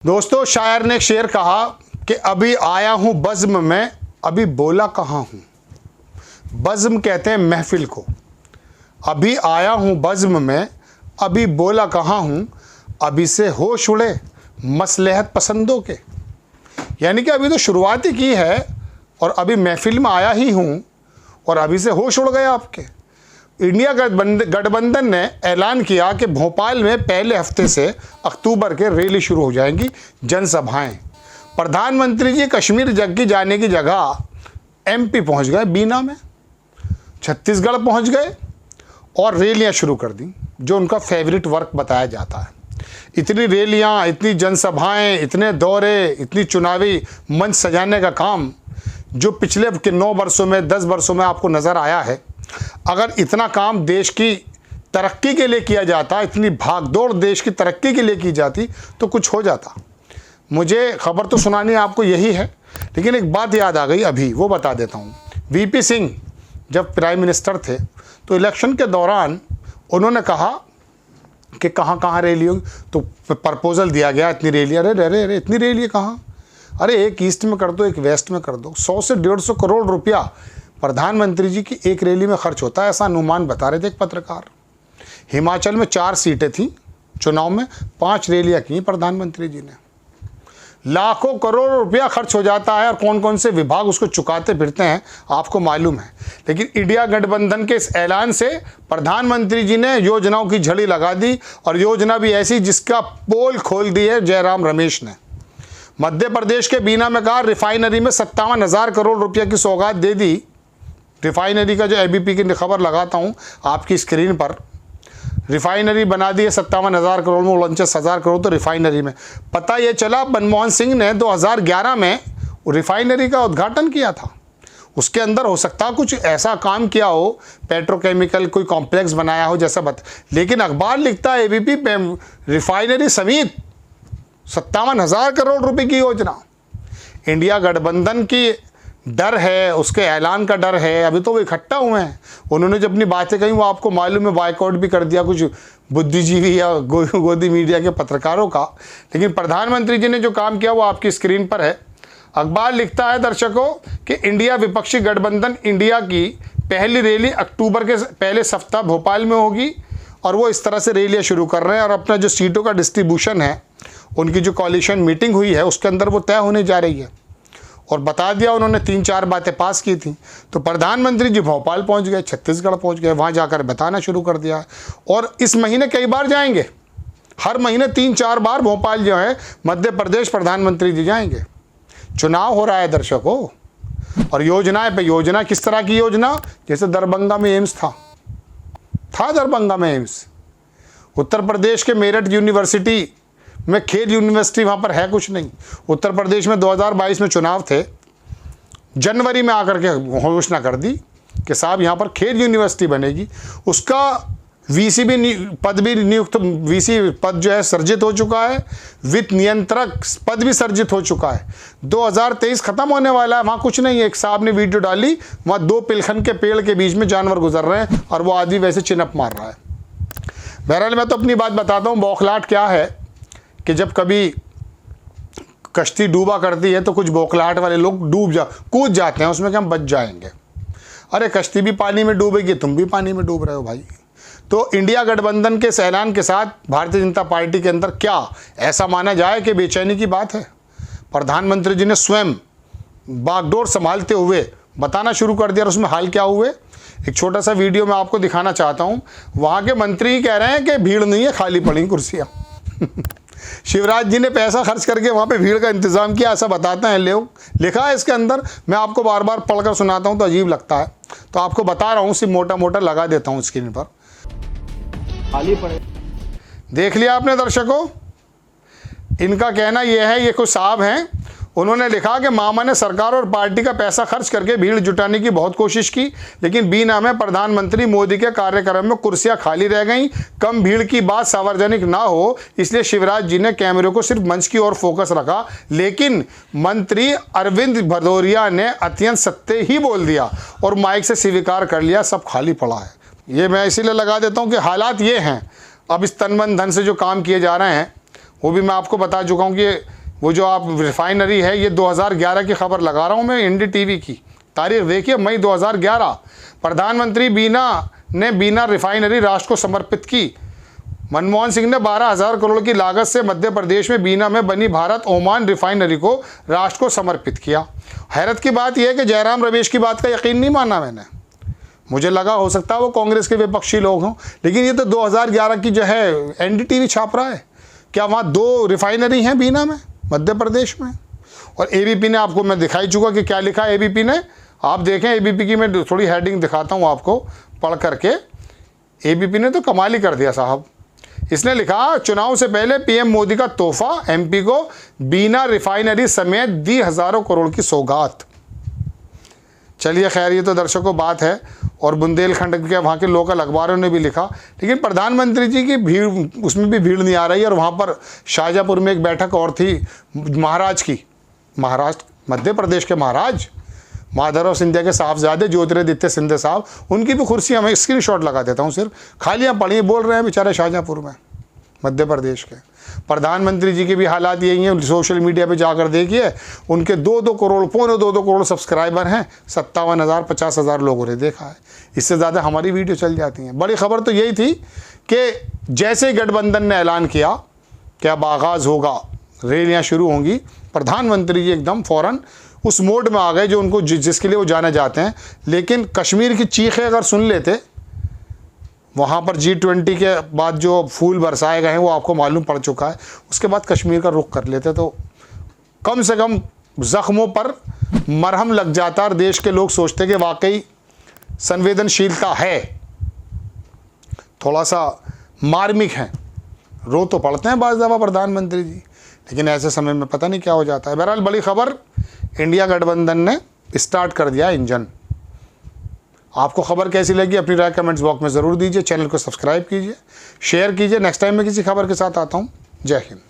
दोस्तों, शायर ने एक शेर कहा कि अभी आया हूँ बज़्म में, अभी बोला कहाँ हूँ। बज़्म कहते हैं महफिल को। अभी आया हूँ बज़्म में, अभी बोला कहाँ हूँ। अभी से होश उड़े मसलहत पसंदों के। यानी कि अभी तो शुरुआत ही की है और अभी महफिल में आया ही हूँ और अभी से होश उड़ गए आपके। इंडिया गठबंधन ने ऐलान किया कि भोपाल में पहले हफ्ते से अक्टूबर के रैली शुरू हो जाएंगी, जनसभाएं। प्रधानमंत्री जी कश्मीर की जाने की जगह एमपी पहुंच गए, बीना में, छत्तीसगढ़ पहुंच गए और रैलियां शुरू कर दी, जो उनका फेवरेट वर्क बताया जाता है। इतनी रैलियां, इतनी जनसभाएं, इतने दौरे, इतनी चुनावी मंच सजाने का काम जो पिछले 9 वर्षों में 10 वर्षों में आपको नज़र आया है, अगर इतना काम देश की तरक्की के लिए किया जाता, इतनी भागदौड़ देश की तरक्की के लिए की जाती तो कुछ हो जाता। मुझे खबर तो सुनानी आपको यही है, लेकिन एक बात याद आ गई अभी, वो बता देता हूँ। वीपी सिंह जब प्राइम मिनिस्टर थे तो इलेक्शन के दौरान उन्होंने कहा कि कहाँ कहाँ रैली होगी, तो प्रपोजल दिया गया इतनी रैली। अरे इतनी रैली कहाँ, अरे एक ईस्ट में कर दो, एक वेस्ट में कर दो। 100 से 150 करोड़ रुपया प्रधानमंत्री जी की एक रैली में खर्च होता है, ऐसा अनुमान बता रहे थे एक पत्रकार। हिमाचल में 4 सीटें थीं चुनाव में, 5 रैलियां की प्रधानमंत्री जी ने। लाखों करोड़ रुपया खर्च हो जाता है और कौन कौन से विभाग उसको चुकाते फिरते हैं आपको मालूम है। लेकिन इंडिया गठबंधन के इस ऐलान से प्रधानमंत्री जी ने योजनाओं की झड़ी लगा दी, और योजना भी ऐसी जिसका पोल खोल दी है जयराम रमेश ने। मध्य प्रदेश के बीना में कहा रिफाइनरी में 57,000 करोड़ रुपया की सौगात दे दी। रिफाइनरी का जो एबीपी की खबर लगाता हूँ आपकी स्क्रीन पर, रिफाइनरी बना दी है 57,000 करोड़ में, 49,000 करोड़ तो रिफाइनरी में। पता ये चला मनमोहन सिंह ने 2011 में रिफाइनरी का उद्घाटन किया था। उसके अंदर हो सकता कुछ ऐसा काम किया हो, पेट्रोकेमिकल कोई कॉम्प्लेक्स बनाया हो जैसा लेकिन अखबार लिखता है एबीपी रिफाइनरी समेत 57,000 करोड़ रुपए की योजना। इंडिया गठबंधन की डर है, उसके ऐलान का डर है। अभी तो वो इकट्ठा हुए हैं, उन्होंने जो अपनी बातें कही वो आपको मालूम है, बायकॉट भी कर दिया कुछ बुद्धिजीवी या गोदी मीडिया के पत्रकारों का। लेकिन प्रधानमंत्री जी ने जो काम किया वो आपकी स्क्रीन पर है। अखबार लिखता है दर्शकों कि इंडिया विपक्षी गठबंधन इंडिया की पहली रैली अक्टूबर के पहले सप्ताह भोपाल में होगी, और वो इस तरह से रैलियाँ शुरू कर रहे हैं। और अपना जो सीटों का डिस्ट्रीब्यूशन है, उनकी जो कोalition मीटिंग हुई है उसके अंदर वो तय होने जा रही है। और बता दिया उन्होंने, 3-4 बातें पास की थी। तो प्रधानमंत्री जी भोपाल पहुंच गए, छत्तीसगढ़ पहुंच गए, वहां जाकर बताना शुरू कर दिया। और इस महीने कई बार जाएंगे, हर महीने 3-4 बार भोपाल जो है मध्य प्रदेश प्रधानमंत्री जी जाएंगे। चुनाव हो रहा है दर्शकों, और योजनाएं पे योजना। किस तरह की योजना? जैसे दरभंगा में एम्स था दरभंगा में एम्स। उत्तर प्रदेश के मेरठ यूनिवर्सिटी में खेल यूनिवर्सिटी, वहाँ पर है कुछ नहीं। उत्तर प्रदेश में 2022 में चुनाव थे, जनवरी में आकर के घोषणा कर दी कि साहब यहाँ पर खेल यूनिवर्सिटी बनेगी। उसका वीसी भी पद भी नियुक्त, वीसी पद जो है सर्जित हो चुका है, वित्त नियंत्रक पद भी सर्जित हो चुका है। 2023 खत्म होने वाला है, वहाँ कुछ नहीं है। एक साहब ने वीडियो डाली, वहाँ 2 पिलखन के पेड़ के बीच में जानवर गुजर रहे हैं और वो आदमी वैसे चिनप मार रहा है। बहरहाल मैं तो अपनी बात बताता हूँ। बौखलाहट क्या है कि जब कभी कश्ती डूबा करती है तो कुछ बौखलाहट वाले लोग कूद जाते हैं उसमें कि हम बच जाएंगे। अरे कश्ती भी पानी में डूबेगी, तुम भी पानी में डूब रहे हो भाई। तो इंडिया गठबंधन के इस ऐलान के साथ भारतीय जनता पार्टी के अंदर क्या ऐसा माना जाए कि बेचैनी की बात है? प्रधानमंत्री जी ने स्वयं बागडोर संभालते हुए बताना शुरू कर दिया। और उसमें हाल क्या हुए, एक छोटा सा वीडियो मैं आपको दिखाना चाहता हूँ। वहाँ के मंत्री कह रहे हैं कि भीड़ नहीं है, खाली पड़ी कुर्सियाँ। शिवराज जी ने पैसा खर्च करके वहाँ पे भीड़ का इंतजाम किया, ऐसा बताते हैं लोग। लिखा है इसके अंदर, मैं आपको बार बार पढ़कर सुनाता हूँ तो अजीब लगता है, तो आपको बता रहा हूँ, सिर्फ मोटा मोटा लगा देता हूँ स्क्रीन पर। खाली पड़े, देख लिया आपने दर्शकों। इनका कहना यह है, ये कुछ साहब हैं, उन्होंने लिखा कि मामा ने सरकार और पार्टी का पैसा खर्च करके भीड़ जुटाने की बहुत कोशिश की, लेकिन बीना में प्रधानमंत्री मोदी के कार्यक्रम में कुर्सियां खाली रह गईं। कम भीड़ की बात सार्वजनिक ना हो, इसलिए शिवराज जी ने कैमरे को सिर्फ मंच की ओर फोकस रखा। लेकिन मंत्री अरविंद भदौरिया ने अत्यंत सत्य ही बोल दिया और माइक से स्वीकार कर लिया, सब खाली पड़ा है। ये मैं इसीलिए लगा देता हूँ कि हालात ये हैं। अब इस तन मन धन से जो काम किए जा रहे हैं वो भी मैं आपको बता चुका हूँ कि वो जो आप रिफाइनरी है, ये 2011 की खबर लगा रहा हूँ मैं, इंडी टीवी की तारीख देखिए, मई 2011। प्रधानमंत्री बीना रिफाइनरी राष्ट्र को समर्पित की। मनमोहन सिंह ने 12,000 करोड़ की लागत से मध्य प्रदेश में बीना में बनी भारत ओमान रिफाइनरी को राष्ट्र को समर्पित किया। हैरत की बात यह है कि जयराम रमेश की बात का यकीन नहीं माना मैंने। मुझे लगा हो सकता है वो कांग्रेस के विपक्षी लोग हों, लेकिन ये तो 2011 की जो है एनडीटीवी छाप रहा है। क्या वहाँ 2 रिफाइनरी हैं बीना में, मध्य प्रदेश में? और एबीपी ने, आपको मैं दिखाई चुका कि क्या लिखा है एबीपी ने। आप देखें एबीपी की, मैं थोड़ी हेडिंग दिखाता हूँ आपको पढ़ करके। एबीपी ने तो कमाल ही कर दिया साहब। इसने लिखा, चुनाव से पहले पीएम मोदी का तोहफा, एमपी को बीना रिफाइनरी समेत दी हजारों करोड़ की सौगात। चलिए खैर, ये तो दर्शकों बात है, और बुंदेलखंड के वहाँ के लोकल अखबारों ने भी लिखा, लेकिन प्रधानमंत्री जी की भीड़, उसमें भी भीड़ नहीं आ रही है। और वहाँ पर शाहजहाँपुर में एक बैठक और थी महाराष्ट्र मध्य प्रदेश के महाराज माधवराव सिंधिया के साहबजादे ज्योतिरादित्य सिंधिया साहब, उनकी भी कुर्सियाँ, मैं स्क्रीनशॉट लगा देता हूँ, सिर्फ खालियाँ पड़ी बोल रहे हैं बेचारे शाहजहाँपुर में, मध्य प्रदेश के। प्रधानमंत्री जी के भी हालात यही हैं। सोशल मीडिया पे जाकर देखिए, उनके 2-2 करोड़, पौने 2-2 करोड़ सब्सक्राइबर हैं, 57,000 50,000 लोगों ने देखा है। इससे ज़्यादा हमारी वीडियो चल जाती हैं। बड़ी खबर तो यही थी कि जैसे गठबंधन ने ऐलान किया कि अब आगाज़ होगा, रैलियाँ शुरू होंगी, प्रधानमंत्री जी एकदम फ़ौरन उस मोड में आ गए जो उनको जिसके लिए वो जाने जाते हैं। लेकिन कश्मीर की चीखें अगर सुन लेते, वहाँ पर G20 के बाद जो फूल बरसाए गए हैं वो आपको मालूम पड़ चुका है, उसके बाद कश्मीर का रुख कर लेते तो कम से कम ज़ख्मों पर मरहम लग जाता और देश के लोग सोचते कि वाकई संवेदनशीलता है, थोड़ा सा मार्मिक है। रो तो पड़ते हैं बाज़ दफ़ा प्रधानमंत्री जी, लेकिन ऐसे समय में पता नहीं क्या हो जाता है। बहरहाल बड़ी खबर, इंडिया गठबंधन ने स्टार्ट कर दिया इंजन। आपको खबर कैसी लगी अपनी राय कमेंट्स बॉक्स में ज़रूर दीजिए। चैनल को सब्सक्राइब कीजिए, शेयर कीजिए। नेक्स्ट टाइम मैं किसी खबर के साथ आता हूँ। जय हिंद।